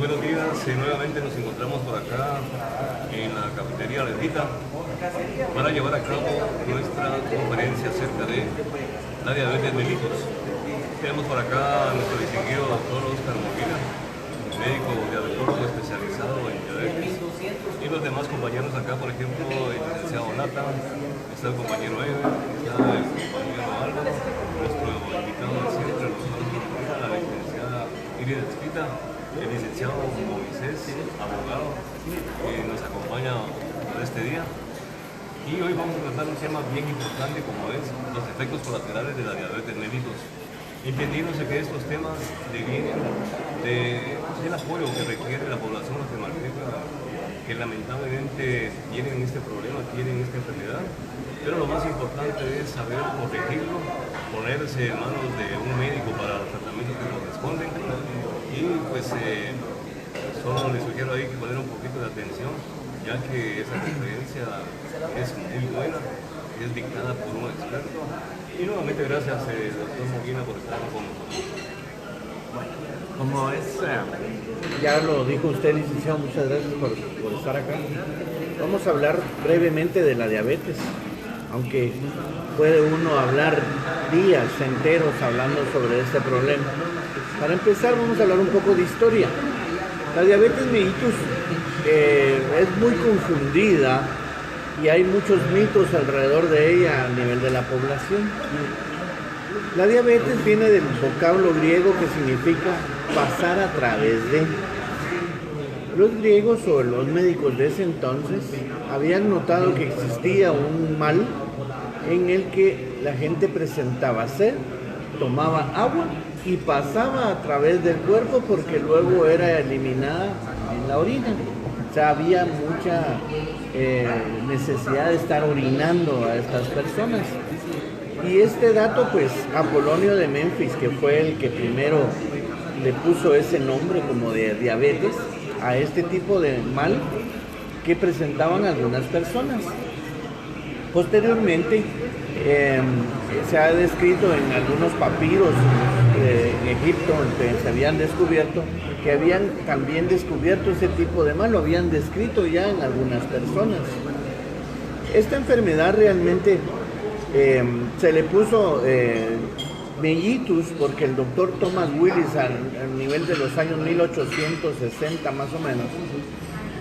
buenos días, nuevamente nos encontramos por acá en la cafetería Lejita para llevar a cabo nuestra conferencia acerca de la diabetes mellitus. Tenemos por acá a nuestro distinguido doctor Oscar Molina, médico diabetología especializado en diabetes, y los demás compañeros acá, por ejemplo, el licenciado Nata, está el compañero Ever, está el compañero Alba, nuestro invitado de siempre, la licenciada Iris Espita, el licenciado Moisés, abogado, que nos acompaña por este día. Y hoy vamos a tratar un tema bien importante como es los efectos colaterales de la diabetes mellitus. Entendiéndose que estos temas devienen del apoyo que requiere la población guatemalteca, que lamentablemente tienen este problema, tienen esta enfermedad, pero lo más importante es saber corregirlo, ponerse en manos de un médico para los tratamientos que corresponden, y pues solo les sugiero ahí que poner un poquito de atención, ya que esa conferencia es muy buena, es dictada por un experto. Y nuevamente gracias, doctor Molina, por estar con nosotros. Como es, ya lo dijo usted, licenciado, muchas gracias por estar acá. Vamos a hablar brevemente de la diabetes, aunque puede uno hablar días enteros hablando sobre este problema. Para empezar, vamos a hablar un poco de historia. La diabetes mellitus es muy confundida y hay muchos mitos alrededor de ella a nivel de la población. La diabetes viene del vocablo griego que significa pasar a través de. Los griegos o los médicos de ese entonces habían notado que existía un mal en el que la gente presentaba sed, tomaba agua y pasaba a través del cuerpo porque luego era eliminada en la orina. O sea, había mucha necesidad de estar orinando a estas personas. Y este dato, pues, Apolonio de Menfis, que fue el que primero le puso ese nombre como de diabetes a este tipo de mal que presentaban algunas personas. Posteriormente, se ha descrito en algunos papiros en Egipto que se habían descubierto, que habían también descubierto ese tipo de mal, lo habían descrito ya en algunas personas. Esta enfermedad realmente se le puso mellitus porque el doctor Thomas Willis al nivel de los años 1860 más o menos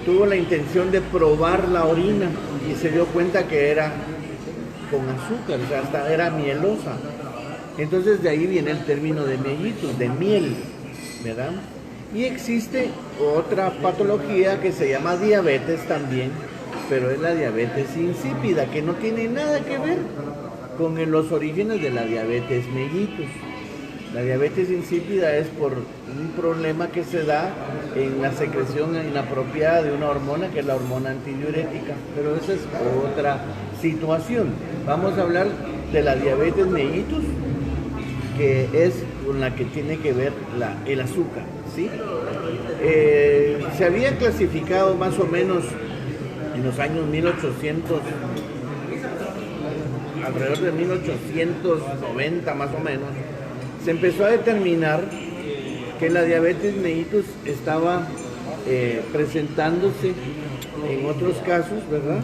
tuvo la intención de probar la orina y se dio cuenta que era con azúcar, o sea, hasta era mielosa. Entonces de ahí viene el término de mellitus, de miel, ¿verdad? Y existe otra patología que se llama diabetes también, pero es la diabetes insípida, que no tiene nada que ver con los orígenes de la diabetes mellitus. La diabetes insípida es por un problema que se da en la secreción inapropiada de una hormona, que es la hormona antidiurética, pero esa es otra situación. Vamos a hablar de la diabetes mellitus, que es con la que tiene que ver el azúcar, ¿sí? Se había clasificado más o menos en los años 1800, alrededor de 1890 más o menos, se empezó a determinar que la diabetes mellitus estaba presentándose en otros casos, ¿verdad?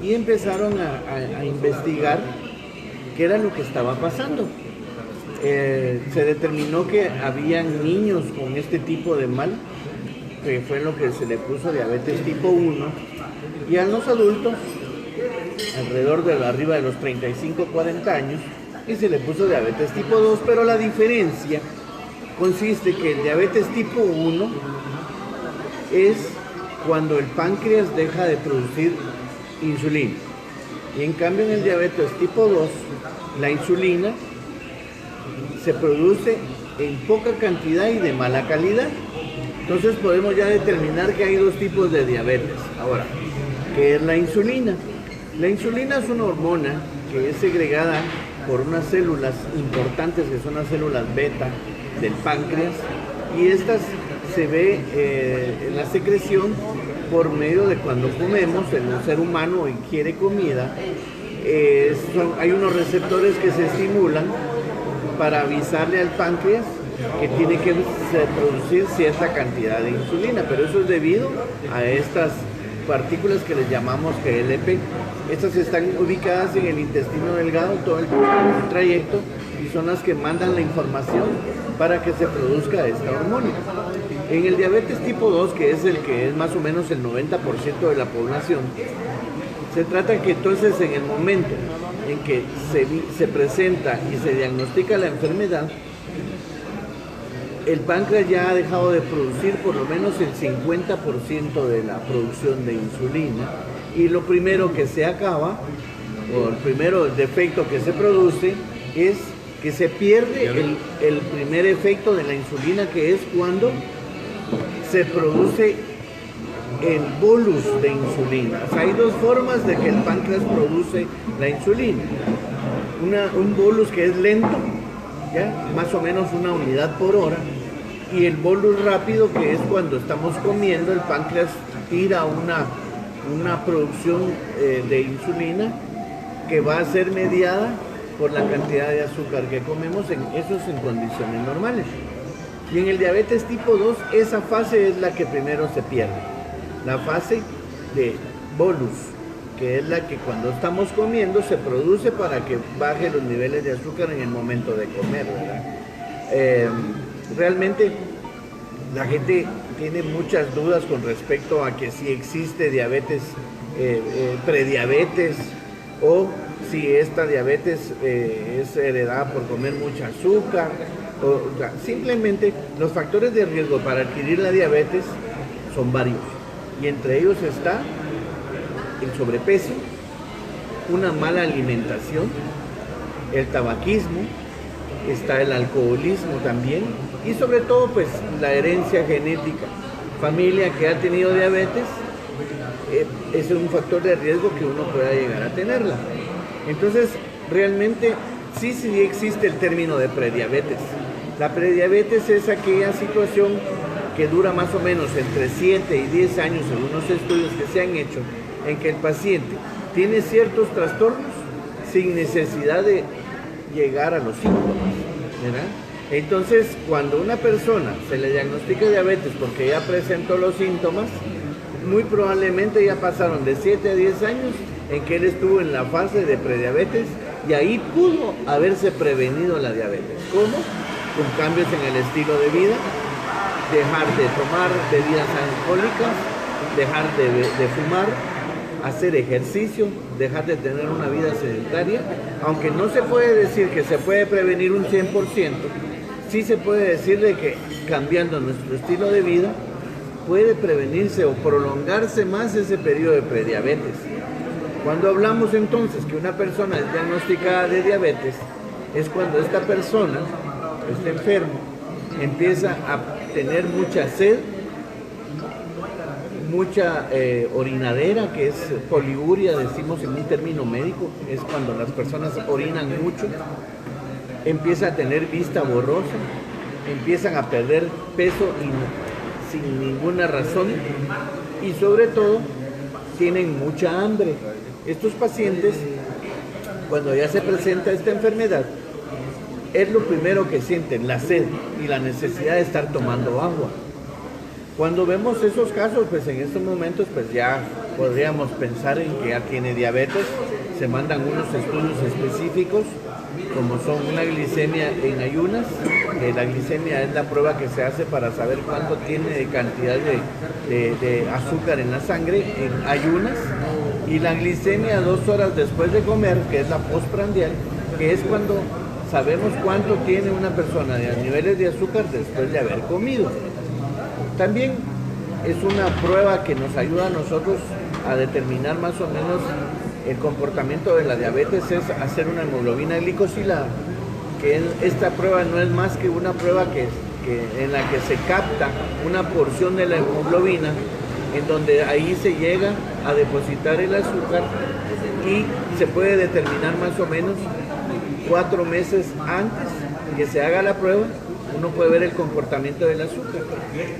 Y empezaron a investigar qué era lo que estaba pasando. Se determinó que habían niños con este tipo de mal, que fue lo que se le puso diabetes tipo 1, y a los adultos, alrededor de arriba de los 35-40 años, y se le puso diabetes tipo 2, pero la diferencia consiste que el diabetes tipo 1 es cuando el páncreas deja de producir insulina, y en cambio en el diabetes tipo 2 la insulina se produce en poca cantidad y de mala calidad. Entonces podemos ya determinar que hay dos tipos de diabetes. Ahora, ¿qué es la insulina? La insulina es una hormona que es segregada por unas células importantes que son las células beta del páncreas, y estas se ve en la secreción por medio de cuando comemos. El ser humano ingiere comida, hay unos receptores que se estimulan para avisarle al páncreas que tiene que producir cierta cantidad de insulina, pero eso es debido a estas partículas que les llamamos GLP. Estas están ubicadas en el intestino delgado todo el trayecto y son las que mandan la información para que se produzca esta hormona. En el diabetes tipo 2, que es el que es más o menos el 90% de la población, se trata que entonces en el momento en que se presenta y se diagnostica la enfermedad, el páncreas ya ha dejado de producir por lo menos el 50% de la producción de insulina y lo primero que se acaba, o el primero defecto que se produce, es que se pierde el primer efecto de la insulina, que es cuando se produce el bolus de insulina. O sea, hay dos formas de que el páncreas produce la insulina. Un bolus que es lento, ¿ya? Más o menos 1 unidad por hora, y el bolus rápido, que es cuando estamos comiendo, el páncreas tira una producción de insulina que va a ser mediada por la cantidad de azúcar que comemos, eso es en condiciones normales. Y en el diabetes tipo 2, esa fase es la que primero se pierde. La fase de bolus, que es la que cuando estamos comiendo se produce para que baje los niveles de azúcar en el momento de comer, ¿verdad? Realmente la gente tiene muchas dudas con respecto a que si existe diabetes, prediabetes, o si esta diabetes es heredada por comer mucha azúcar. O sea, simplemente los factores de riesgo para adquirir la diabetes son varios, y entre ellos está el sobrepeso, una mala alimentación, el tabaquismo, está el alcoholismo también, y sobre todo pues la herencia genética. Familia que ha tenido diabetes es un factor de riesgo que uno pueda llegar a tenerla. Entonces realmente sí existe el término de prediabetes. La prediabetes es aquella situación que dura más o menos entre 7 y 10 años, según los estudios que se han hecho, en que el paciente tiene ciertos trastornos sin necesidad de llegar a los síntomas, ¿verdad? Entonces, cuando una persona se le diagnostica diabetes porque ya presentó los síntomas, muy probablemente ya pasaron de 7 a 10 años en que él estuvo en la fase de prediabetes, y ahí pudo haberse prevenido la diabetes. ¿Cómo? Con cambios en el estilo de vida, dejar de tomar bebidas alcohólicas, dejar de fumar, hacer ejercicio, dejar de tener una vida sedentaria. Aunque no se puede decir que se puede prevenir un 100%, sí se puede decir de que cambiando nuestro estilo de vida puede prevenirse o prolongarse más ese periodo de prediabetes. Cuando hablamos entonces que una persona es diagnosticada de diabetes, es cuando esta persona, este enfermo, empieza a tener mucha sed, mucha orinadera, que es poliuria, decimos en un término médico, es cuando las personas orinan mucho, empieza a tener vista borrosa, empiezan a perder peso sin ninguna razón, y sobre todo tienen mucha hambre. Estos pacientes, cuando ya se presenta esta enfermedad, es lo primero que sienten, la sed y la necesidad de estar tomando agua. Cuando vemos esos casos, pues en estos momentos pues ya podríamos pensar en que ya tiene diabetes. Se mandan unos estudios específicos, como son una glicemia en ayunas. La glicemia es la prueba que se hace para saber cuánto tiene de cantidad de azúcar en la sangre en ayunas, y la glicemia 2 horas después de comer, que es la postprandial, que es cuando sabemos cuánto tiene una persona de niveles de azúcar después de haber comido. También es una prueba que nos ayuda a nosotros a determinar más o menos el comportamiento de la diabetes, es hacer una hemoglobina glicosilada, que esta prueba no es más que una prueba en la que se capta una porción de la hemoglobina, en donde ahí se llega a depositar el azúcar, y se puede determinar más o menos 4 meses antes que se haga la prueba, uno puede ver el comportamiento del azúcar.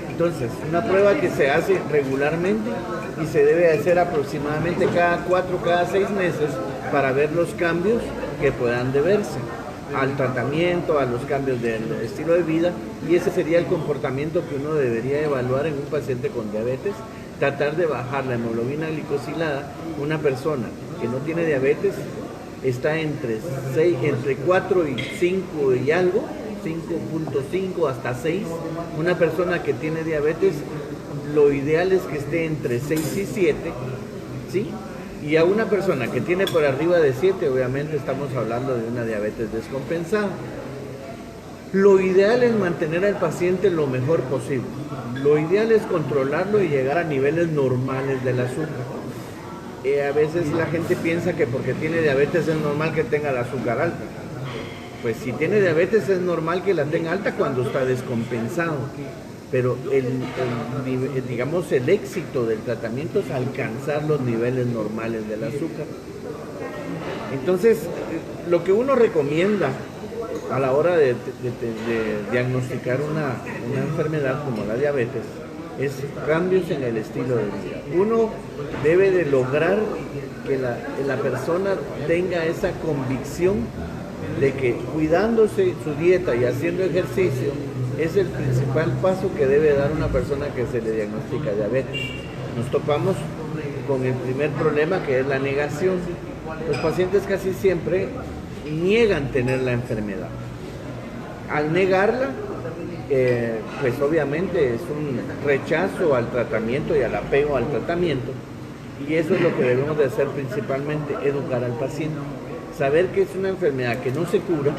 Entonces, una prueba que se hace regularmente y se debe hacer aproximadamente cada 4, cada 6 meses para ver los cambios que puedan deberse. al tratamiento, a los cambios del estilo de vida, y ese sería el comportamiento que uno debería evaluar en un paciente con diabetes, tratar de bajar la hemoglobina glicosilada. Una persona que no tiene diabetes está entre 4 y 5 y algo, 5.5 hasta 6. Una persona que tiene diabetes, lo ideal es que esté entre 6 y 7, ¿sí? Y a una persona que tiene por arriba de 7, obviamente estamos hablando de una diabetes descompensada. Lo ideal es mantener al paciente lo mejor posible. Lo ideal es controlarlo y llegar a niveles normales del azúcar. A veces la gente piensa que porque tiene diabetes es normal que tenga el azúcar alta. Pues si tiene diabetes es normal que la tenga alta cuando está descompensado. Pero digamos, el éxito del tratamiento es alcanzar los niveles normales del azúcar. Entonces, lo que uno recomienda a la hora de diagnosticar una enfermedad como la diabetes es cambios en el estilo de vida. Uno debe de lograr que la persona tenga esa convicción de que cuidándose su dieta y haciendo ejercicio es el principal paso que debe dar una persona que se le diagnostica diabetes. Nos topamos con el primer problema, que es la negación. Los pacientes casi siempre niegan tener la enfermedad. Al negarla, pues obviamente es un rechazo al tratamiento y al apego al tratamiento, y eso es lo que debemos de hacer principalmente, educar al paciente, saber que es una enfermedad que no se cura,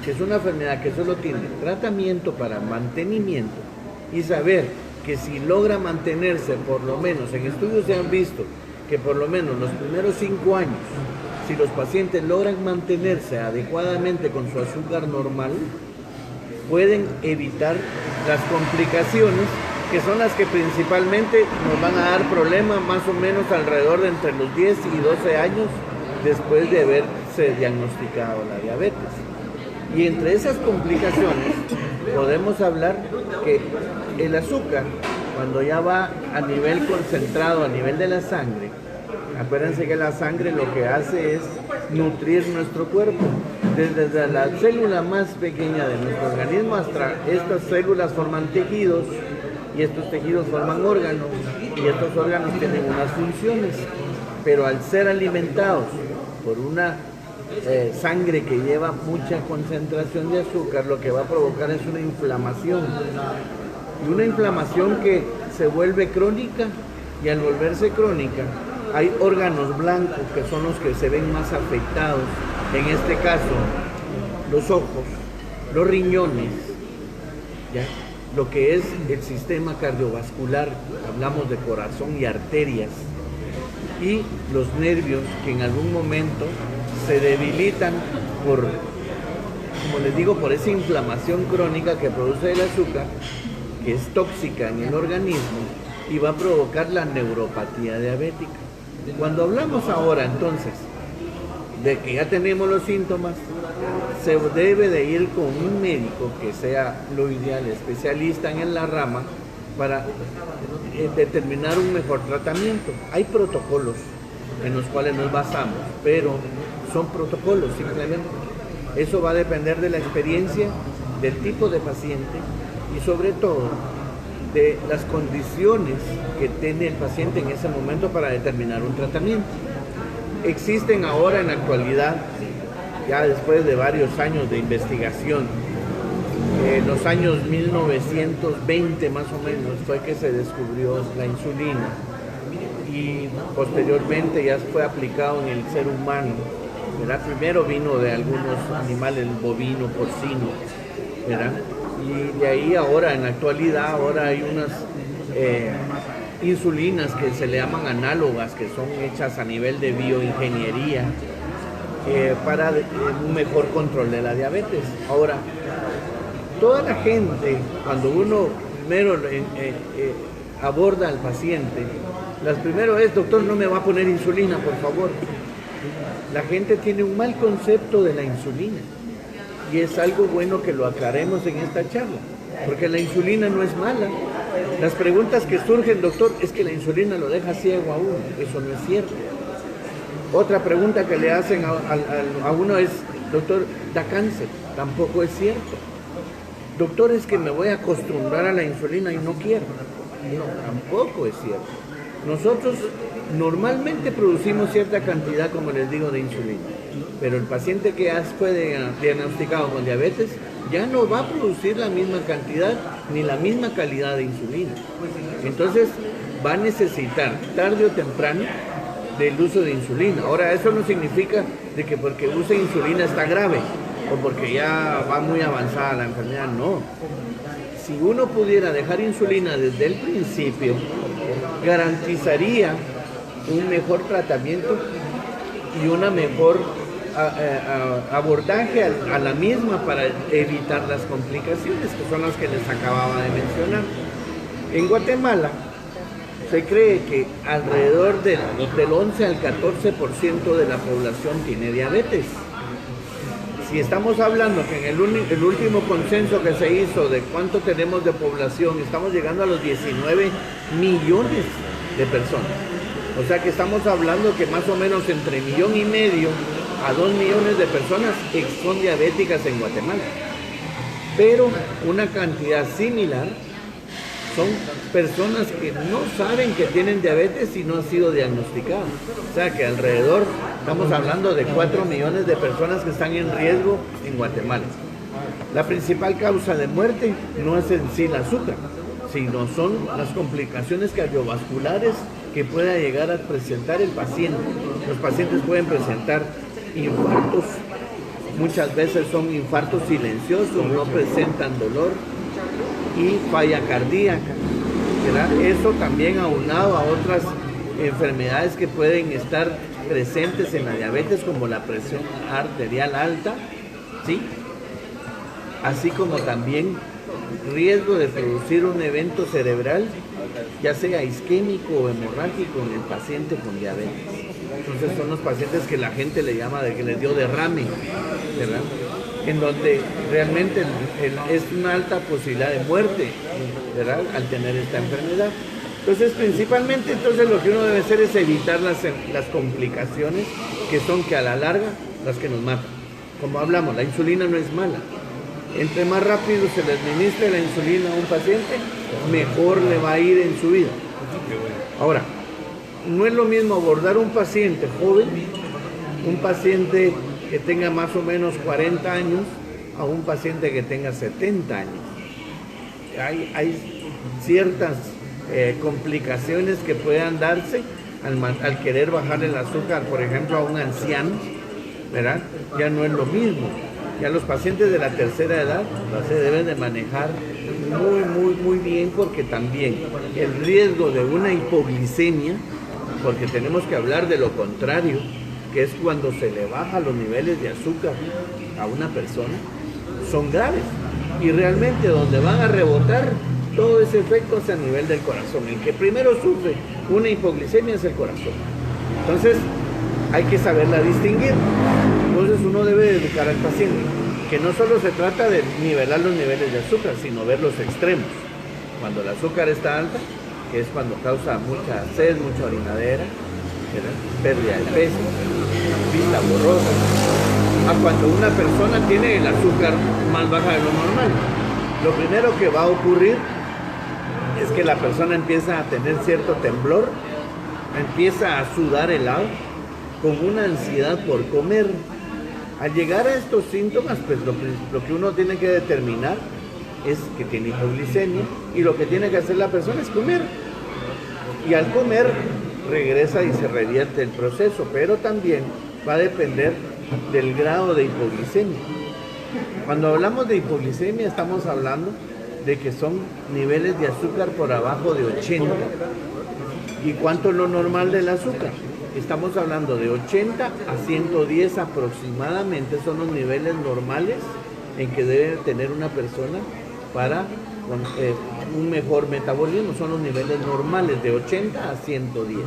que es una enfermedad que solo tiene tratamiento para mantenimiento, y saber que si logra mantenerse, por lo menos en estudios se han visto que por lo menos los primeros 5 años, si los pacientes logran mantenerse adecuadamente con su azúcar normal, pueden evitar las complicaciones, que son las que principalmente nos van a dar problemas más o menos alrededor de entre los 10 y 12 años después de haberse diagnosticado la diabetes. Y entre esas complicaciones podemos hablar que el azúcar, cuando ya va a nivel concentrado, a nivel de la sangre, acuérdense que la sangre lo que hace es nutrir nuestro cuerpo. Desde la célula más pequeña de nuestro organismo hasta estas células forman tejidos, y estos tejidos forman órganos, y estos órganos tienen unas funciones, pero al ser alimentados por una sangre que lleva mucha concentración de azúcar, lo que va a provocar es una inflamación, y una inflamación que se vuelve crónica, y al volverse crónica hay órganos blancos que son los que se ven más afectados, en este caso los ojos, los riñones, ¿ya? Lo que es el sistema cardiovascular, hablamos de corazón y arterias, y los nervios, que en algún momento se debilitan por, como les digo, por esa inflamación crónica que produce el azúcar, que es tóxica en el organismo y va a provocar la neuropatía diabética. Cuando hablamos ahora entonces de que ya tenemos los síntomas, se debe de ir con un médico que sea lo ideal, especialista en la rama, para determinar un mejor tratamiento. Hay protocolos en los cuales nos basamos, pero son protocolos simplemente. Eso va a depender de la experiencia, del tipo de paciente y sobre todo de las condiciones que tiene el paciente en ese momento para determinar un tratamiento. Existen ahora en la actualidad, ya después de varios años de investigación, en los años 1920 más o menos fue que se descubrió la insulina, y posteriormente ya fue aplicado en el ser humano, ¿verdad? Primero vino de algunos animales, el bovino, porcino, ¿verdad? Y de ahí ahora, en la actualidad, ahora hay unas insulinas que se le llaman análogas, que son hechas a nivel de bioingeniería para un mejor control de la diabetes. Ahora, toda la gente, cuando uno primero aborda al paciente, las primero es: doctor, no me va a poner insulina, por favor. La gente tiene un mal concepto de la insulina, y es algo bueno que lo aclaremos en esta charla, porque la insulina no es mala. Las preguntas que surgen: doctor, es que la insulina lo deja ciego a uno. Eso no es cierto. Otra pregunta que le hacen a uno es: Doctor, da cáncer, tampoco es cierto. Doctor, es que me voy a acostumbrar a la insulina y no quiero. No, tampoco es cierto. Nosotros normalmente producimos cierta cantidad, como les digo, de insulina, pero el paciente que fue diagnosticado con diabetes ya no va a producir la misma cantidad ni la misma calidad de insulina. Entonces va a necesitar tarde o temprano del uso de insulina. Ahora, eso no significa de que porque use insulina está grave o porque ya va muy avanzada la enfermedad, no. Si uno pudiera dejar insulina desde el principio, garantizaría un mejor tratamiento y una mejor abordaje a la misma para evitar las complicaciones, que son las que les acababa de mencionar. En Guatemala se cree que alrededor del 11 al 14% de la población tiene diabetes. Si estamos hablando que en el último consenso que se hizo de cuánto tenemos de población, estamos llegando a los 19 millones de personas. O sea que estamos hablando que más o menos entre 1,5 millones a 2 millones de personas son diabéticas en Guatemala. Pero una cantidad similar son personas que no saben que tienen diabetes y no han sido diagnosticadas. O sea que alrededor, estamos hablando de 4 millones de personas que están en riesgo en Guatemala. La principal causa de muerte no es en sí el azúcar, sino son las complicaciones cardiovasculares que pueda llegar a presentar el paciente. Los pacientes pueden presentar infartos, muchas veces son infartos silenciosos, no presentan dolor, y falla cardíaca, ¿verdad? Eso también aunado a otras enfermedades que pueden estar presentes en la diabetes, como la presión arterial alta, ¿sí? Así como también riesgo de producir un evento cerebral, ya sea isquémico o hemorrágico en el paciente con diabetes. Entonces son los pacientes que la gente le llama de que les dio derrame, ¿verdad? En donde realmente es una alta posibilidad de muerte, ¿verdad?, al tener esta enfermedad. Entonces, principalmente, lo que uno debe hacer es evitar las complicaciones que son que a la larga las que nos matan. Como hablamos, la insulina no es mala. Entre más rápido se le administre la insulina a un paciente, mejor le va a ir en su vida. Ahora, no es lo mismo abordar un paciente joven, un paciente que tenga más o menos 40 años, a un paciente que tenga 70 años. Hay ciertas complicaciones que puedan darse al querer bajar el azúcar, por ejemplo, a un anciano, ¿verdad? Ya no es lo mismo. Ya los pacientes de la tercera edad se deben de manejar muy bien, porque también el riesgo de una hipoglicemia, porque tenemos que hablar de lo contrario, que es cuando se le bajan los niveles de azúcar a una persona, son graves. Y realmente donde van a rebotar todo ese efecto es a nivel del corazón. El que primero sufre una hipoglicemia es el corazón. Entonces hay que saberla distinguir. Entonces uno debe dedicar al paciente, que no solo se trata de nivelar los niveles de azúcar, sino ver los extremos. Cuando el azúcar está alta, que es cuando causa mucha sed, mucha orinadera, ¿verdad?, pérdida de peso, vista borrosa, a cuando una persona tiene el azúcar más baja de lo normal. Lo primero que va a ocurrir es que la persona empieza a tener cierto temblor, empieza a sudar helado, con una ansiedad por comer. Al llegar a estos síntomas, pues lo que uno tiene que determinar es que tiene hipoglicemia, y lo que tiene que hacer la persona es comer. Y al comer regresa y se revierte el proceso, pero también va a depender del grado de hipoglicemia. Cuando hablamos de hipoglicemia estamos hablando de que son niveles de azúcar por abajo de 80. ¿Y cuánto es lo normal del azúcar? Estamos hablando de 80 a 110 aproximadamente, son los niveles normales en que debe tener una persona para un mejor metabolismo. Son los niveles normales de 80 a 110.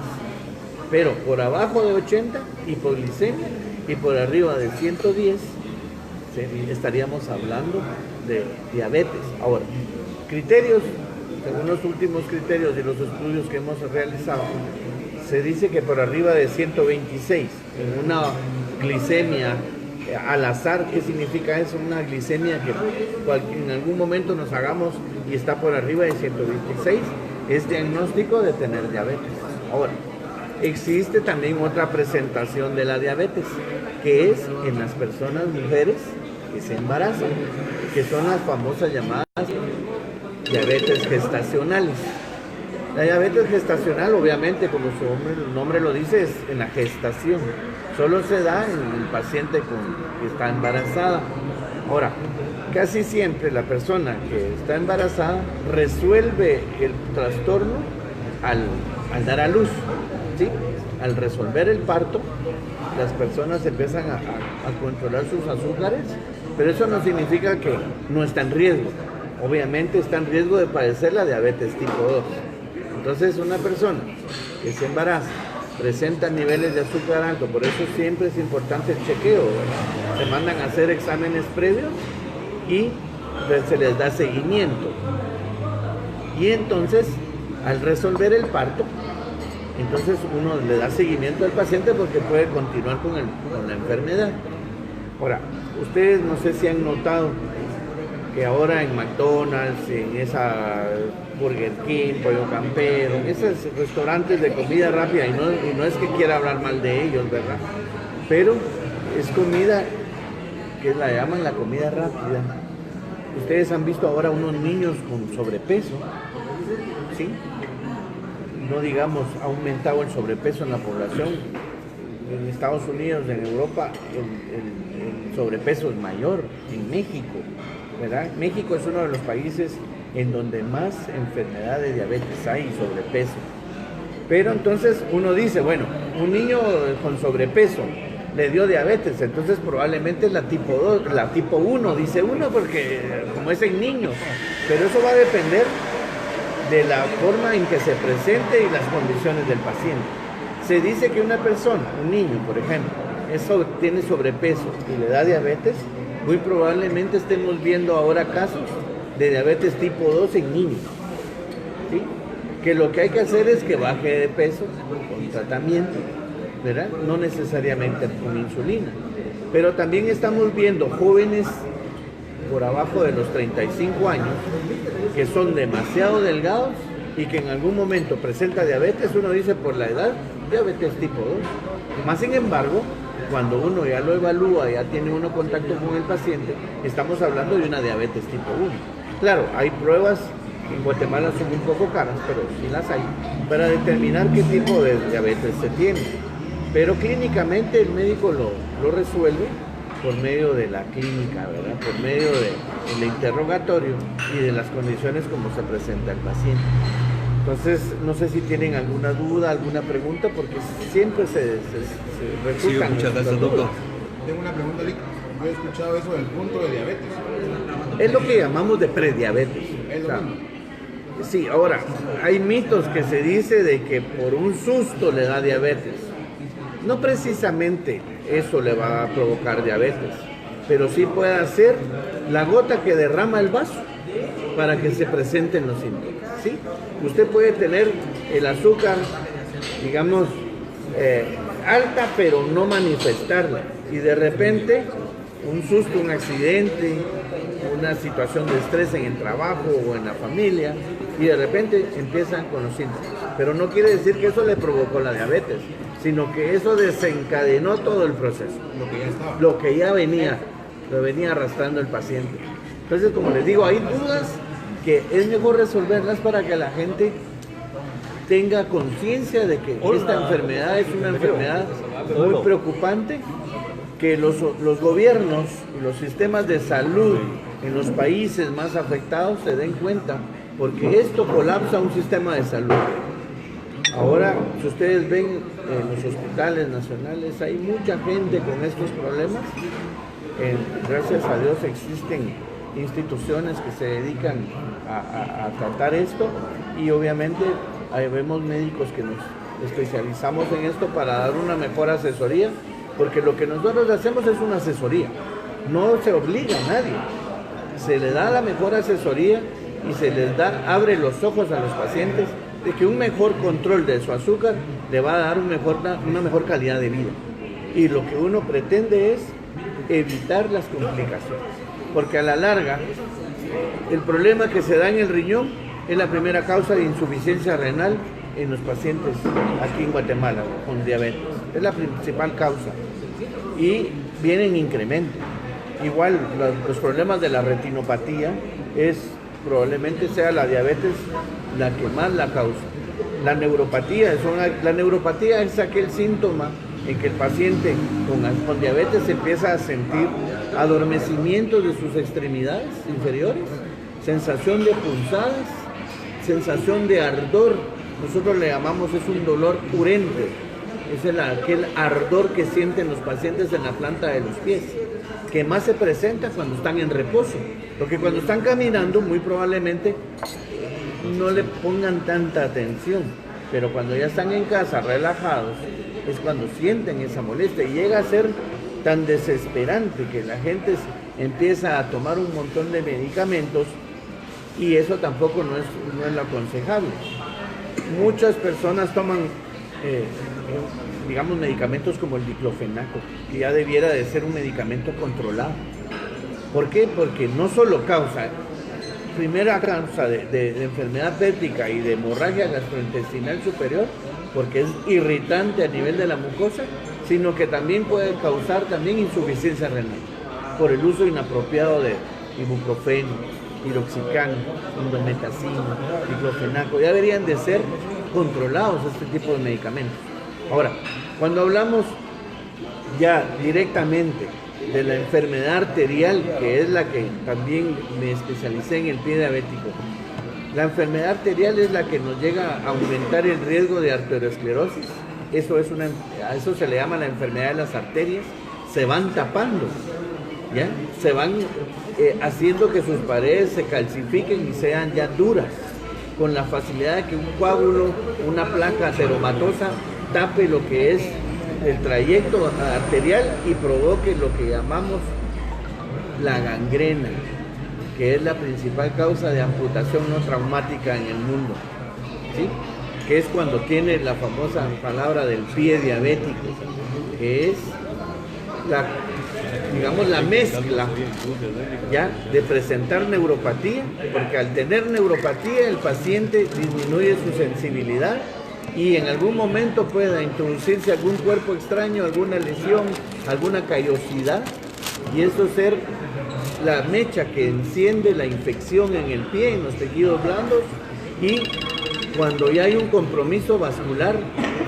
Pero por abajo de 80, hipoglicemia, y por arriba de 110, estaríamos hablando de diabetes. Ahora, criterios, según los últimos criterios de los estudios que hemos realizado, se dice que por arriba de 126, en una glicemia al azar. ¿Qué significa eso? Una glicemia que en algún momento nos hagamos y está por arriba de 126, es diagnóstico de tener diabetes. Ahora, existe también otra presentación de la diabetes, que es en las personas mujeres que se embarazan, que son las famosas llamadas diabetes gestacionales. La diabetes gestacional, obviamente, como su nombre lo dice, es en la gestación. Solo se da en el paciente que está embarazada. Ahora, casi siempre la persona que está embarazada resuelve el trastorno al dar a luz, ¿sí? Al resolver el parto, las personas empiezan a controlar sus azúcares, pero eso no significa que no está en riesgo. Obviamente está en riesgo de padecer la diabetes tipo 2. Entonces, una persona que se embaraza presenta niveles de azúcar alto, por eso siempre es importante el chequeo, ¿verdad? Se mandan a hacer exámenes previos y se les da seguimiento. Y entonces, al resolver el parto, entonces uno le da seguimiento al paciente porque puede continuar con la enfermedad. Ahora, ustedes no sé si han notado que ahora en McDonald's, en esa Burger King, Pollo Campero, en esos restaurantes de comida rápida, y no es que quiera hablar mal de ellos, ¿verdad? Pero es comida que la llaman la comida rápida. Ustedes han visto ahora unos niños con sobrepeso, ¿sí? No digamos, ha aumentado el sobrepeso en la población. En Estados Unidos, en Europa, el sobrepeso es mayor. En México, ¿verdad? México es uno de los países en donde más enfermedad de diabetes hay y sobrepeso. Pero entonces uno dice, bueno, un niño con sobrepeso le dio diabetes, entonces probablemente es la tipo 2, la tipo 1, dice uno, porque como es en niños. Pero eso va a depender de la forma en que se presente y las condiciones del paciente. Se dice que una persona, un niño, por ejemplo, tiene sobrepeso y le da diabetes, muy probablemente estemos viendo ahora casos de diabetes tipo 2 en niños, ¿sí? Que lo que hay que hacer es que baje de peso con tratamiento, ¿verdad? No necesariamente con insulina. Pero también estamos viendo jóvenes por abajo de los 35 años que son demasiado delgados y que en algún momento presenta diabetes. Uno dice por la edad, diabetes tipo 2. Más sin embargo, cuando uno ya lo evalúa, ya tiene uno contacto con el paciente, estamos hablando de una diabetes tipo 1. Claro, hay pruebas que en Guatemala son un poco caras, pero sí las hay, para determinar qué tipo de diabetes se tiene. Pero clínicamente el médico lo resuelve por medio de la clínica, ¿verdad? Por medio del interrogatorio y de las condiciones como se presenta el paciente. Entonces, no sé si tienen alguna duda, alguna pregunta, porque siempre se resultan. Sí, muchas gracias, doctor. Tengo una pregunta, Lick. Yo he escuchado eso del punto de diabetes. Es lo que llamamos de prediabetes. Es lo mismo. Sí, ahora, hay mitos que se dice de que por un susto le da diabetes. No precisamente eso le va a provocar diabetes, pero sí puede ser la gota que derrama el vaso para que se presenten los síntomas, ¿sí? Usted puede tener el azúcar, digamos, alta, pero no manifestarla, y de repente un susto, un accidente, una situación de estrés en el trabajo o en la familia, y de repente empiezan con los síntomas. Pero no quiere decir que eso le provocó la diabetes, sino que eso desencadenó todo el proceso. Lo que ya estaba. Lo que ya lo venía arrastrando el paciente. Entonces, como les digo, hay dudas que es mejor resolverlas para que la gente tenga conciencia de que esta enfermedad es una enfermedad muy preocupante, que los gobiernos y los sistemas de salud en los países más afectados se den cuenta, porque esto colapsa un sistema de salud. Ahora, si ustedes ven en los hospitales nacionales, hay mucha gente con estos problemas. Gracias a Dios existen instituciones que se dedican a tratar esto, y obviamente vemos médicos que nos especializamos en esto para dar una mejor asesoría, porque lo que nosotros hacemos es una asesoría, no se obliga a nadie, se le da la mejor asesoría y se les abre los ojos a los pacientes de que un mejor control de su azúcar le va a dar una mejor calidad de vida. Y lo que uno pretende es evitar las complicaciones, porque a la larga el problema que se da en el riñón es la primera causa de insuficiencia renal en los pacientes aquí en Guatemala con diabetes, es la principal causa y viene en incremento. Igual los problemas de la retinopatía probablemente sea la diabetes la que más la causa. La neuropatía es aquel síntoma en que el paciente con diabetes empieza a sentir adormecimiento de sus extremidades inferiores, sensación de punzadas, sensación de ardor. Nosotros le llamamos, es un dolor urente, es aquel ardor que sienten los pacientes en la planta de los pies, que más se presenta cuando están en reposo, porque cuando están caminando muy probablemente no le pongan tanta atención, pero cuando ya están en casa relajados es cuando sienten esa molestia y llega a ser tan desesperante que la gente empieza a tomar un montón de medicamentos y eso tampoco no es lo aconsejable. Muchas personas toman digamos medicamentos como el diclofenaco, que ya debiera de ser un medicamento controlado. ¿Por qué? Porque no solo causa, primera causa de enfermedad péptica y de hemorragia gastrointestinal superior, porque es irritante a nivel de la mucosa, sino que también puede causar también insuficiencia renal por el uso inapropiado de ibuprofeno, piroxicam, indometacina, diclofenaco. Ya deberían de ser controlados este tipo de medicamentos. Ahora, cuando hablamos ya directamente de la enfermedad arterial, que es la que también me especialicé en el pie diabético, la enfermedad arterial es la que nos llega a aumentar el riesgo de arteriosclerosis. A eso se le llama la enfermedad de las arterias. Se van tapando, ¿ya? Se van haciendo que sus paredes se calcifiquen y sean ya duras, con la facilidad de que un coágulo, una placa ateromatosa, tape lo que es el trayecto arterial y provoque lo que llamamos la gangrena, que es la principal causa de amputación no traumática en el mundo, ¿sí? Que es cuando tiene la famosa palabra del pie diabético, que es la mezcla ya de presentar neuropatía, porque al tener neuropatía el paciente disminuye su sensibilidad y en algún momento pueda introducirse algún cuerpo extraño, alguna lesión, alguna callosidad, y eso ser la mecha que enciende la infección en el pie, en los tejidos blandos, y cuando ya hay un compromiso vascular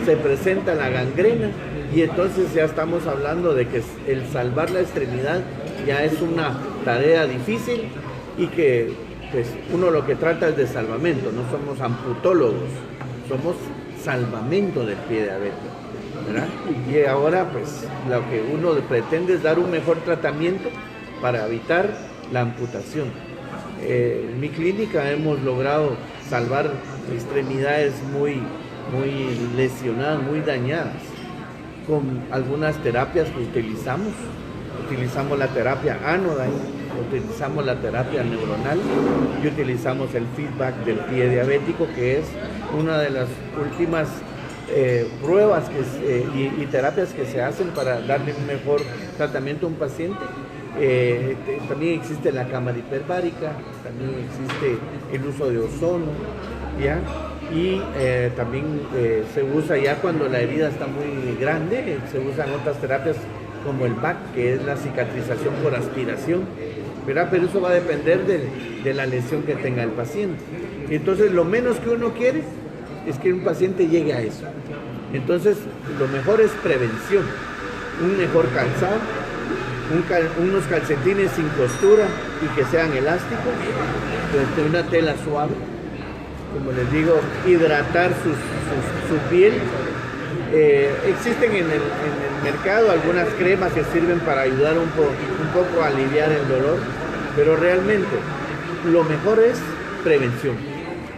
se presenta la gangrena y entonces ya estamos hablando de que el salvar la extremidad ya es una tarea difícil y que pues uno lo que trata es de salvamento, no somos amputólogos, somos salvamento del pie diabético, ¿verdad? Y ahora pues lo que uno pretende es dar un mejor tratamiento para evitar la amputación. En mi clínica hemos logrado salvar extremidades muy lesionadas, muy dañadas, con algunas terapias que utilizamos la terapia Anodyne, utilizamos la terapia neuronal y utilizamos el feedback del pie diabético, que es una de las últimas pruebas y terapias que se hacen para darle un mejor tratamiento a un paciente. También existe la cámara hiperbárica, también existe el uso de ozono, ¿ya? Y también se usa ya cuando la herida está muy grande, se usan otras terapias como el BAC, que es la cicatrización por aspiración, ¿verdad? Pero eso va a depender de la lesión que tenga el paciente. Entonces lo menos que uno quiere es que un paciente llegue a eso. Entonces lo mejor es prevención, un mejor calzado, unos calcetines sin costura y que sean elásticos, de una tela suave, como les digo, hidratar su piel. Existen en el mercado algunas cremas que sirven para ayudar un poco a aliviar el dolor, pero realmente lo mejor es prevención,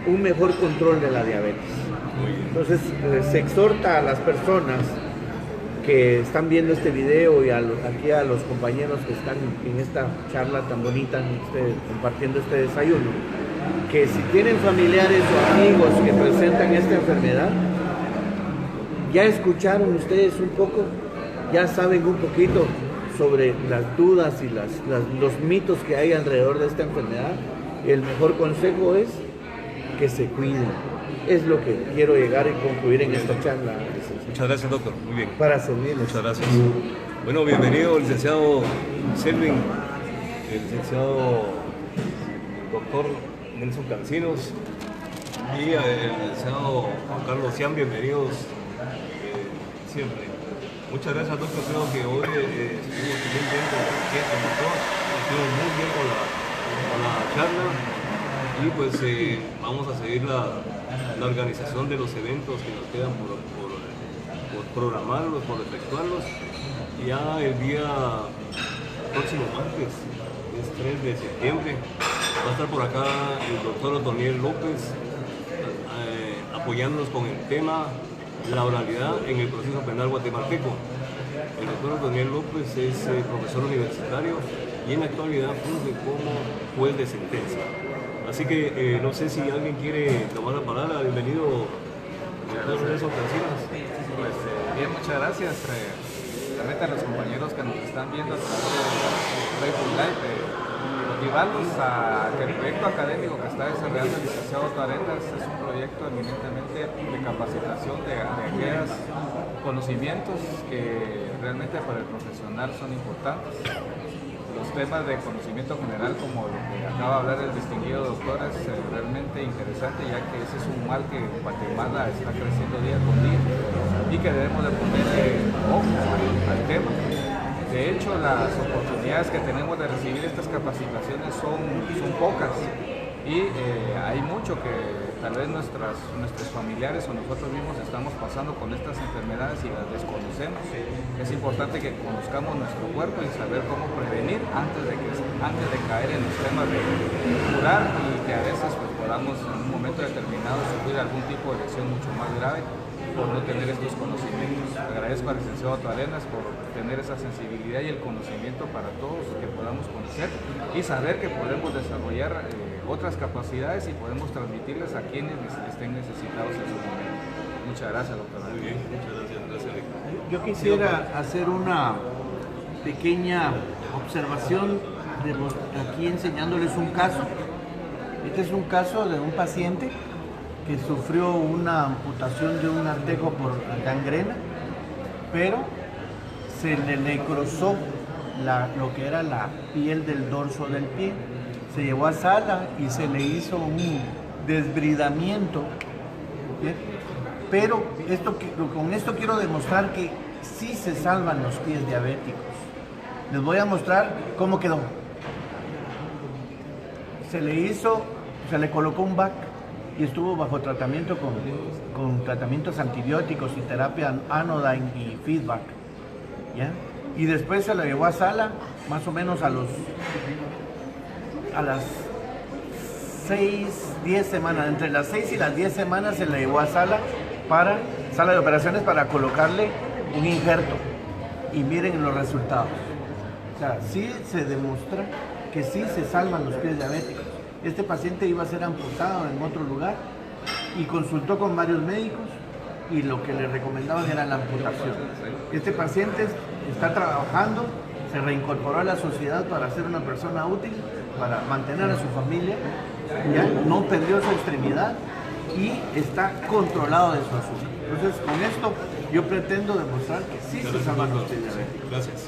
un mejor control de la diabetes. Entonces se exhorta a las personas que están viendo este video y aquí a los compañeros que están en esta charla tan bonita, compartiendo este desayuno, que si tienen familiares o amigos que presentan esta enfermedad, ya escucharon ustedes un poco, ya saben un poquito sobre las dudas y los mitos que hay alrededor de esta enfermedad, el mejor consejo es que se cuiden. Es lo que quiero llegar y concluir en esta charla. Muchas gracias, doctor. Muy bien. Para servirles. Muchas gracias. Bueno, bienvenido, licenciado Selvin, el licenciado doctor Nelson Cancinos y el licenciado Juan Carlos Cian, bienvenidos siempre. Muchas gracias, doctor. Creo que hoy estuvimos muy bien con el doctor, estuvimos muy bien con la charla y pues vamos a seguir la organización de los eventos que nos quedan por programarlos, por efectuarlos. Ya el día próximo martes, es 3 de septiembre, va a estar por acá el doctor Otoniel López apoyándonos con el tema la oralidad en el proceso penal guatemalteco. El doctor Otoniel López es profesor universitario y en la actualidad funge como juez de sentencia. Así que no sé si alguien quiere tomar la palabra. Bienvenido, doctor Nelson Cancinos. Pues bien, muchas gracias. Realmente a los compañeros que nos están viendo a través de Facebook Live, motivarlos a que el proyecto académico que está desarrollando el licenciado Otto Arenas es un proyecto eminentemente de capacitación de aquellos conocimientos que realmente para el profesional son importantes. Los temas de conocimiento general, como lo que acaba de hablar el distinguido doctor, es realmente interesante, ya que ese es un mal que en Guatemala está creciendo día con día y que debemos de ponerle ojo al tema. De hecho, las oportunidades que tenemos de recibir estas capacitaciones son pocas y hay mucho que tal vez nuestros familiares o nosotros mismos estamos pasando con estas enfermedades y las desconocemos. Es importante que conozcamos nuestro cuerpo y saber cómo prevenir antes de caer en los temas de curar y que a veces pues, podamos en un momento determinado sufrir algún tipo de lesión mucho más grave por no tener estos conocimientos. Agradezco al licenciado Otto Arenas por tener esa sensibilidad y el conocimiento para todos que podamos conocer y saber que podemos desarrollar otras capacidades y podemos transmitirles a quienes estén necesitados en su momento. Muchas gracias, doctor. Muy bien, muchas gracias. Yo quisiera hacer una pequeña observación aquí enseñándoles un caso. Este es un caso de un paciente que sufrió una amputación de un artejo por gangrena, pero se le necrosó lo que era la piel del dorso del pie. Se llevó a sala y se le hizo un desbridamiento, ¿bien? Pero con esto quiero demostrar que sí se salvan los pies diabéticos. Les voy a mostrar cómo quedó. Se le colocó un VAC y estuvo bajo tratamiento con tratamientos antibióticos y terapia Anodyne y feedback, ¿ya? Y después se lo llevó a sala, más o menos a las 10 semanas, entre las 6 y las 10 semanas se le llevó a sala de operaciones para colocarle un injerto. Y miren los resultados. O sea, sí se demuestra que sí se salvan los pies diabéticos. Este paciente iba a ser amputado en otro lugar y consultó con varios médicos y lo que le recomendaban era la amputación. Este paciente está trabajando, se reincorporó a la sociedad para ser una persona útil, para mantener a su familia, ya no perdió su extremidad y está controlado de su asunto. Entonces, con esto yo pretendo demostrar que sí se salvan los pies diabéticos. Gracias.